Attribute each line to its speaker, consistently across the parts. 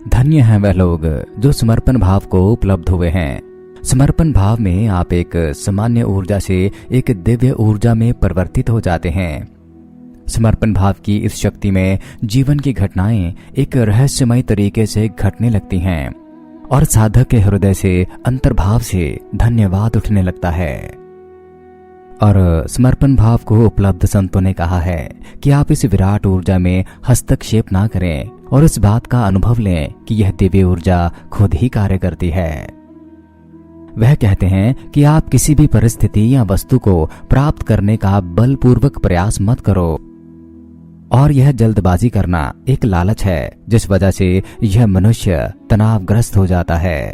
Speaker 1: धन्य हैं वह लोग जो समर्पण भाव को उपलब्ध हुए हैं। समर्पण भाव में आप एक सामान्य ऊर्जा से एक दिव्य ऊर्जा में परिवर्तित हो जाते हैं। समर्पण भाव की इस शक्ति में जीवन की घटनाएं एक रहस्यमय तरीके से घटने लगती हैं और साधक के हृदय से अंतर्भाव से धन्यवाद उठने लगता है। और समर्पण भाव को उपलब्ध संतों ने कहा है कि आप इस विराट ऊर्जा में हस्तक्षेप ना करें और इस बात का अनुभव लें कि यह दिव्य ऊर्जा खुद ही कार्य करती है। वह कहते हैं कि आप किसी भी परिस्थिति या वस्तु को प्राप्त करने का बलपूर्वक प्रयास मत करो, और यह जल्दबाजी करना एक लालच है जिस वजह से यह मनुष्य तनावग्रस्त हो जाता है।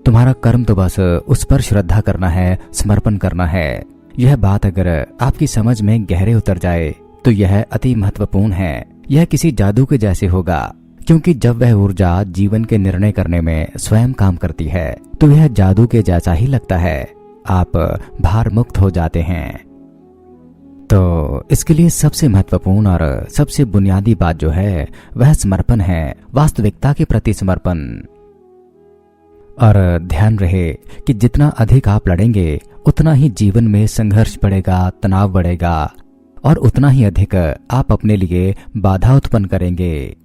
Speaker 1: तुम्हारा कर्म तो बस उस पर श्रद्धा करना है, समर्पण करना है। यह बात अगर आपकी समझ में गहरे उतर जाए तो यह अति महत्वपूर्ण है। यह किसी जादू के जैसे होगा, क्योंकि जब वह ऊर्जा जीवन के निर्णय करने में स्वयं काम करती है तो यह जादू के जैसा ही लगता है। आप भार मुक्त हो जाते हैं। तो इसके लिए सबसे महत्वपूर्ण और सबसे बुनियादी बात जो है वह समर्पण है, वास्तविकता के प्रति समर्पण। और ध्यान रहे कि जितना अधिक आप लड़ेंगे उतना ही जीवन में संघर्ष बढ़ेगा, तनाव बढ़ेगा और उतना ही अधिक आप अपने लिए बाधा उत्पन्न करेंगे।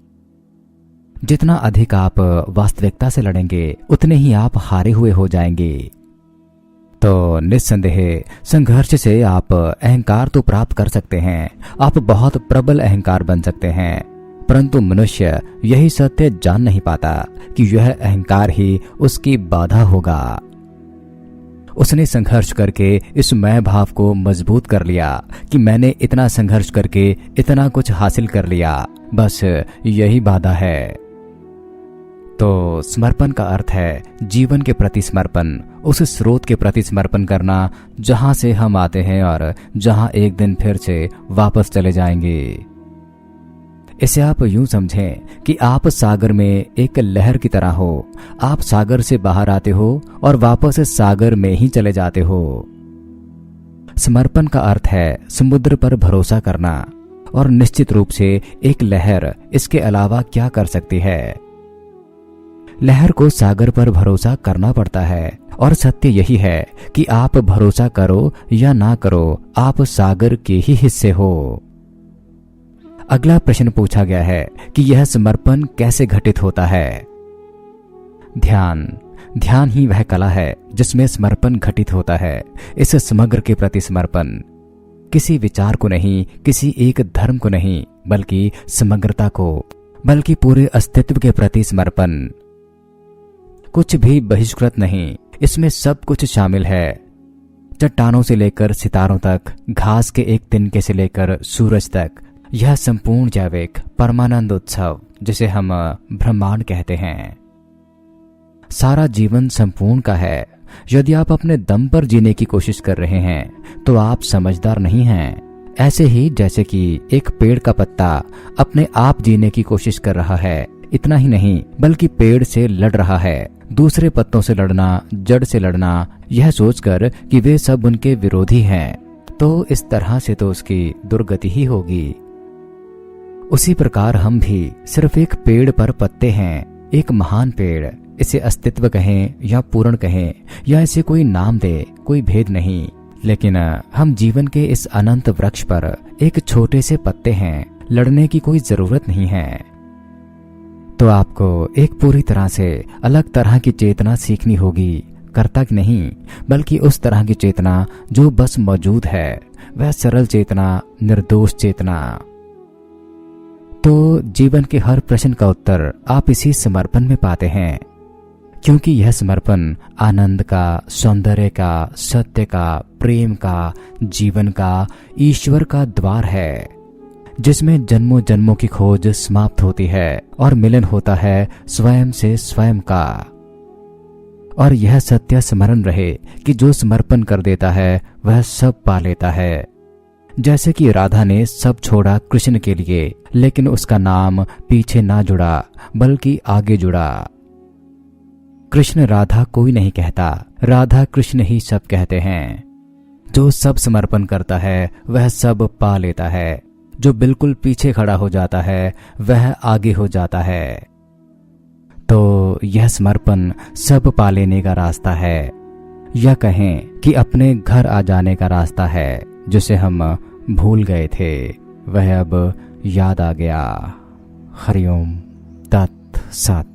Speaker 1: जितना अधिक आप वास्तविकता से लड़ेंगे उतने ही आप हारे हुए हो जाएंगे। तो निस्संदेह संघर्ष से आप अहंकार तो प्राप्त कर सकते हैं, आप बहुत प्रबल अहंकार बन सकते हैं, परंतु मनुष्य यही सत्य जान नहीं पाता कि यह अहंकार ही उसकी बाधा होगा। उसने संघर्ष करके इस मैं भाव को मजबूत कर लिया कि मैंने इतना संघर्ष करके इतना कुछ हासिल कर लिया, बस यही बाधा है। तो समर्पण का अर्थ है जीवन के प्रति समर्पण, उस स्रोत के प्रति समर्पण करना जहां से हम आते हैं और जहां एक दिन फिर से वापस चले जाएंगे। इसे आप यूं समझें कि आप सागर में एक लहर की तरह हो। आप सागर से बाहर आते हो और वापस सागर में ही चले जाते हो। समर्पण का अर्थ है समुद्र पर भरोसा करना, और निश्चित रूप से एक लहर इसके अलावा क्या कर सकती है। लहर को सागर पर भरोसा करना पड़ता है, और सत्य यही है कि आप भरोसा करो या ना करो, आप सागर के ही हिस्से हो। अगला प्रश्न पूछा गया है कि यह समर्पण कैसे घटित होता है। ध्यान ही वह कला है जिसमें समर्पण घटित होता है। इस समग्र के प्रति समर्पण, किसी विचार को नहीं, किसी एक धर्म को नहीं, बल्कि समग्रता को, बल्कि पूरे अस्तित्व के प्रति समर्पण। कुछ भी बहिष्कृत नहीं, इसमें सब कुछ शामिल है। चट्टानों से लेकर सितारों तक, घास के एक तिनके से लेकर सूरज तक, यह संपूर्ण जैविक परमानंद उत्सव जिसे हम ब्रह्मांड कहते हैं। सारा जीवन संपूर्ण का है। यदि आप अपने दम पर जीने की कोशिश कर रहे हैं तो आप समझदार नहीं हैं। ऐसे ही जैसे कि एक पेड़ का पत्ता अपने आप जीने की कोशिश कर रहा है, इतना ही नहीं बल्कि पेड़ से लड़ रहा है। दूसरे पत्तों से लड़ना, जड़ से लड़ना, यह सोचकर कि वे सब उनके विरोधी हैं, तो इस तरह से तो उसकी दुर्गति ही होगी। उसी प्रकार हम भी सिर्फ एक पेड़ पर पत्ते हैं, एक महान पेड़। इसे अस्तित्व कहें या पूर्ण कहें या इसे कोई नाम दे, कोई भेद नहीं, लेकिन हम जीवन के इस अनंत वृक्ष पर एक छोटे से पत्ते हैं। लड़ने की कोई जरूरत नहीं है। तो आपको एक पूरी तरह से अलग तरह की चेतना सीखनी होगी। कर्ता की नहीं, बल्कि उस तरह की चेतना जो बस मौजूद है, वह सरल चेतना, निर्दोष चेतना। तो जीवन के हर प्रश्न का उत्तर आप इसी समर्पण में पाते हैं, क्योंकि यह समर्पण आनंद का, सौंदर्य का, सत्य का, प्रेम का, जीवन का, ईश्वर का द्वार है, जिसमें जन्मों जन्मों की खोज समाप्त होती है और मिलन होता है स्वयं से स्वयं का। और यह सत्य स्मरण रहे कि जो समर्पण कर देता है वह सब पा लेता है। जैसे कि राधा ने सब छोड़ा कृष्ण के लिए, लेकिन उसका नाम पीछे ना जुड़ा बल्कि आगे जुड़ा। कृष्ण राधा कोई नहीं कहता, राधा कृष्ण ही सब कहते हैं। जो सब समर्पण करता है वह सब पा लेता है। जो बिल्कुल पीछे खड़ा हो जाता है वह आगे हो जाता है। तो यह समर्पण सब पा लेने का रास्ता है, या कहें कि अपने घर आ जाने का रास्ता है। जिसे हम भूल गए थे वह अब याद आ गया। हरिओम तत् सत।